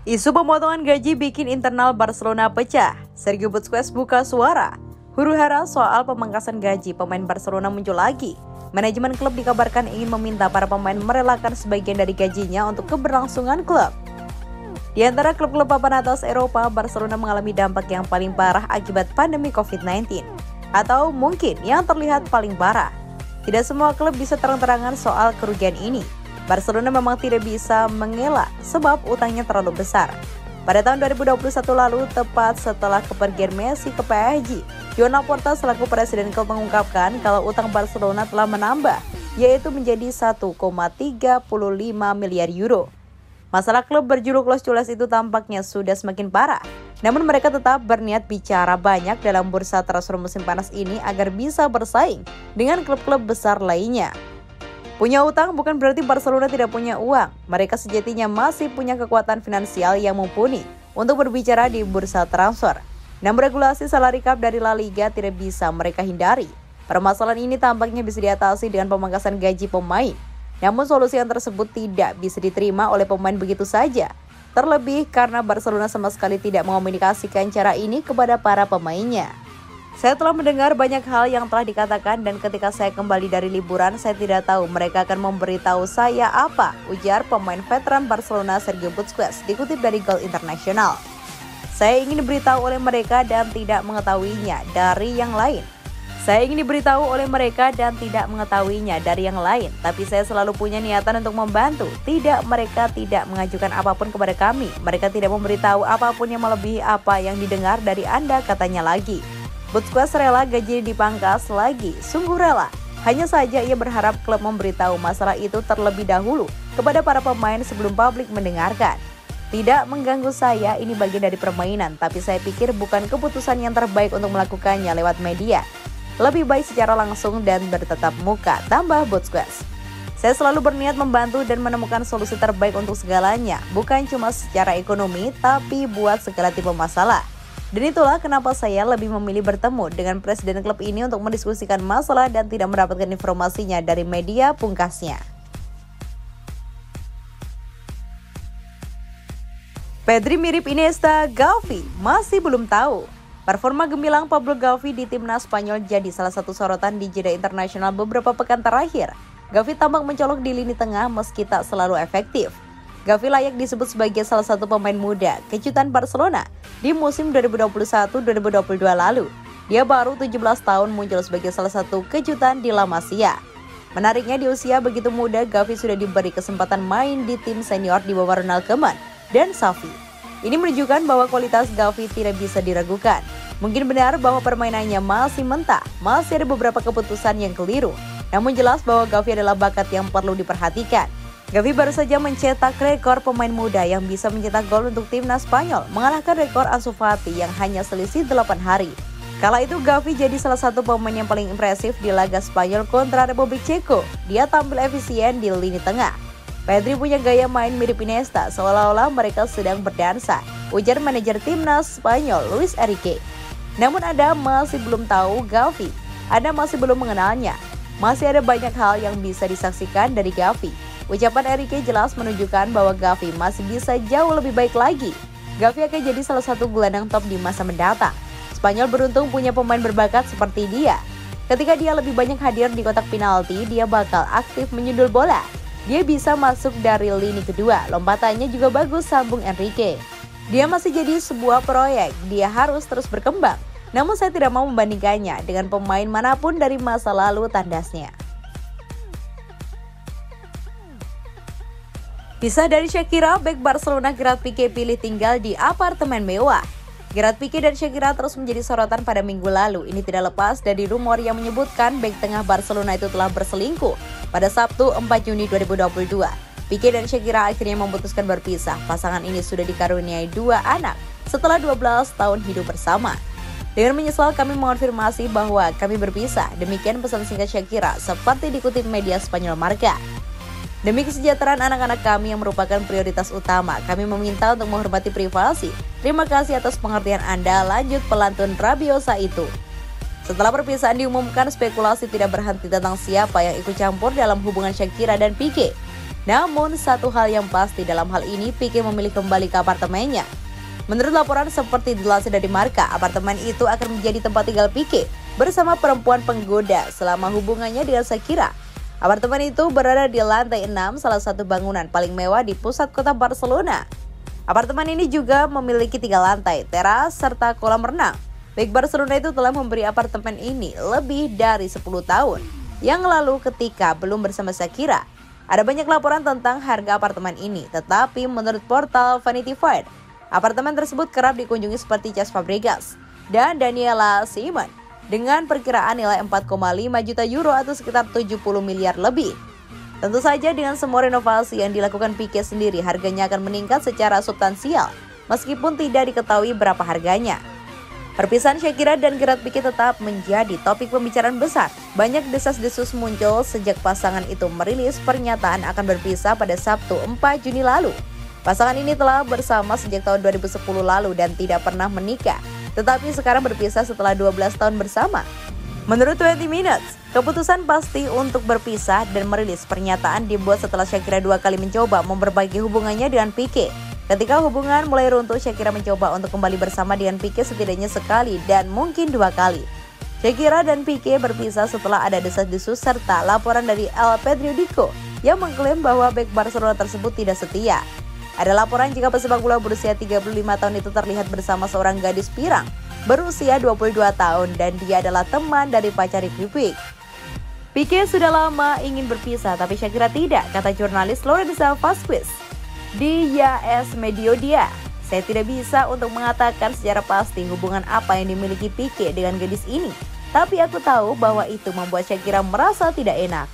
Isu pemotongan gaji bikin internal Barcelona pecah. Sergio Busquets buka suara. Huru-hara soal pemangkasan gaji pemain Barcelona muncul lagi. Manajemen klub dikabarkan ingin meminta para pemain merelakan sebagian dari gajinya untuk keberlangsungan klub. Di antara klub-klub papan atas Eropa, Barcelona mengalami dampak yang paling parah akibat pandemi COVID-19. Atau mungkin yang terlihat paling parah. Tidak semua klub bisa terang-terangan soal kerugian ini. Barcelona memang tidak bisa mengelak sebab utangnya terlalu besar. Pada tahun 2021 lalu, tepat setelah kepergian Messi ke PSG, Joan Laporta selaku presiden klub mengungkapkan kalau utang Barcelona telah menambah, yaitu menjadi 1,35 miliar euro. Masalah klub berjuluk Los Culés itu tampaknya sudah semakin parah. Namun mereka tetap berniat bicara banyak dalam bursa transfer musim panas ini agar bisa bersaing dengan klub-klub besar lainnya. Punya utang bukan berarti Barcelona tidak punya uang. Mereka sejatinya masih punya kekuatan finansial yang mumpuni untuk berbicara di bursa transfer. Namun regulasi salary cap dari La Liga tidak bisa mereka hindari. Permasalahan ini tampaknya bisa diatasi dengan pemangkasan gaji pemain. Namun solusi yang tersebut tidak bisa diterima oleh pemain begitu saja. Terlebih karena Barcelona sama sekali tidak mengomunikasikan cara ini kepada para pemainnya. Saya telah mendengar banyak hal yang telah dikatakan dan ketika saya kembali dari liburan, saya tidak tahu mereka akan memberitahu saya apa, ujar pemain veteran Barcelona Sergio Busquets, dikutip dari Goal International. Saya ingin diberitahu oleh mereka dan tidak mengetahuinya dari yang lain. Tapi saya selalu punya niatan untuk membantu. Mereka tidak mengajukan apapun kepada kami. Mereka tidak memberitahu apapun yang melebihi apa yang didengar dari Anda, katanya lagi. Busquets rela gaji dipangkas lagi, sungguh rela. Hanya saja ia berharap klub memberitahu masalah itu terlebih dahulu kepada para pemain sebelum publik mendengarkan. Tidak mengganggu saya, ini bagian dari permainan, tapi saya pikir bukan keputusan yang terbaik untuk melakukannya lewat media. Lebih baik secara langsung dan bertatap muka, tambah Busquets. Saya selalu berniat membantu dan menemukan solusi terbaik untuk segalanya, bukan cuma secara ekonomi, tapi buat segala tipe masalah. Dan itulah kenapa saya lebih memilih bertemu dengan presiden klub ini untuk mendiskusikan masalah dan tidak mendapatkan informasinya dari media, pungkasnya. Pedri mirip Iniesta, Gavi masih belum tahu. Performa gemilang Pablo Gavi di timnas Spanyol jadi salah satu sorotan di jeda internasional beberapa pekan terakhir. Gavi tampak mencolok di lini tengah meski tak selalu efektif. Gavi layak disebut sebagai salah satu pemain muda kejutan Barcelona di musim 2021-2022 lalu. Dia baru 17 tahun muncul sebagai salah satu kejutan di La Masia. Menariknya di usia begitu muda, Gavi sudah diberi kesempatan main di tim senior di bawah Ronald Koeman dan Xavi. Ini menunjukkan bahwa kualitas Gavi tidak bisa diragukan. Mungkin benar bahwa permainannya masih mentah, masih ada beberapa keputusan yang keliru. Namun jelas bahwa Gavi adalah bakat yang perlu diperhatikan. Gavi baru saja mencetak rekor pemain muda yang bisa mencetak gol untuk timnas Spanyol, mengalahkan rekor Ansu Fati yang hanya selisih 8 hari. Kala itu Gavi jadi salah satu pemain yang paling impresif di laga Spanyol kontra Republik Ceko. Dia tampil efisien di lini tengah. Pedri punya gaya main mirip Iniesta, seolah-olah mereka sedang berdansa, ujar manajer timnas Spanyol Luis Enrique. Namun Anda masih belum tahu Gavi, Anda masih belum mengenalnya. Masih ada banyak hal yang bisa disaksikan dari Gavi. Ucapan Enrique jelas menunjukkan bahwa Gavi masih bisa jauh lebih baik lagi. Gavi akan jadi salah satu gelandang top di masa mendatang. Spanyol beruntung punya pemain berbakat seperti dia. Ketika dia lebih banyak hadir di kotak penalti, dia bakal aktif menyundul bola. Dia bisa masuk dari lini kedua, lompatannya juga bagus, sambung Enrique. Dia masih jadi sebuah proyek, dia harus terus berkembang. Namun saya tidak mau membandingkannya dengan pemain manapun dari masa lalu, tandasnya. Pisah dari Shakira, bek Barcelona Gerard Piqué pilih tinggal di apartemen mewah. Gerard Piqué dan Shakira terus menjadi sorotan pada minggu lalu. Ini tidak lepas dari rumor yang menyebutkan bek tengah Barcelona itu telah berselingkuh. Pada Sabtu 4 Juni 2022, Piqué dan Shakira akhirnya memutuskan berpisah. Pasangan ini sudah dikaruniai 2 anak setelah 12 tahun hidup bersama. Dengan menyesal, kami mengonfirmasi bahwa kami berpisah. Demikian pesan singkat Shakira seperti dikutip media Spanyol Marca. Demi kesejahteraan anak-anak kami yang merupakan prioritas utama, kami meminta untuk menghormati privasi. Terima kasih atas pengertian Anda, lanjut pelantun Rabiosa itu. Setelah perpisahan diumumkan, spekulasi tidak berhenti tentang siapa yang ikut campur dalam hubungan Shakira dan Piqué. Namun satu hal yang pasti dalam hal ini Pique memilih kembali ke apartemennya. Menurut laporan seperti dilansir dari Marca, apartemen itu akan menjadi tempat tinggal Pique bersama perempuan penggoda selama hubungannya dengan Shakira. Apartemen itu berada di lantai 6 salah satu bangunan paling mewah di pusat kota Barcelona. Apartemen ini juga memiliki 3 lantai, teras, serta kolam renang. Baik Barcelona itu telah memberi apartemen ini lebih dari 10 tahun yang lalu ketika belum bersama Shakira. Ada banyak laporan tentang harga apartemen ini, tetapi menurut portal Vanity Fair, apartemen tersebut kerap dikunjungi seperti Cesc Fabregas dan Daniela Simon dengan perkiraan nilai 4,5 juta euro atau sekitar 70 miliar lebih. Tentu saja dengan semua renovasi yang dilakukan Pique sendiri, harganya akan meningkat secara substansial meskipun tidak diketahui berapa harganya. Perpisahan Shakira dan Gerard Pique tetap menjadi topik pembicaraan besar. Banyak desas-desus muncul sejak pasangan itu merilis pernyataan akan berpisah pada Sabtu 4 Juni lalu. Pasangan ini telah bersama sejak tahun 2010 lalu dan tidak pernah menikah, tetapi sekarang berpisah setelah 12 tahun bersama. Menurut 20 Minutes, keputusan pasti untuk berpisah dan merilis pernyataan dibuat setelah Shakira 2 kali mencoba memperbaiki hubungannya dengan Pique. Ketika hubungan mulai runtuh, Shakira mencoba untuk kembali bersama dengan Pique setidaknya sekali dan mungkin 2 kali. Shakira dan Pique berpisah setelah ada desas-desus serta laporan dari El Periodico yang mengklaim bahwa bek Barcelona tersebut tidak setia. Ada laporan jika pesepak bola berusia 35 tahun itu terlihat bersama seorang gadis pirang berusia 22 tahun dan dia adalah teman dari pacar Pique. Pique sudah lama ingin berpisah tapi Shakira tidak, kata jurnalis Lorenza Vázquez di YES Mediodía. Saya tidak bisa untuk mengatakan secara pasti hubungan apa yang dimiliki Pique dengan gadis ini, tapi aku tahu bahwa itu membuat Shakira merasa tidak enak.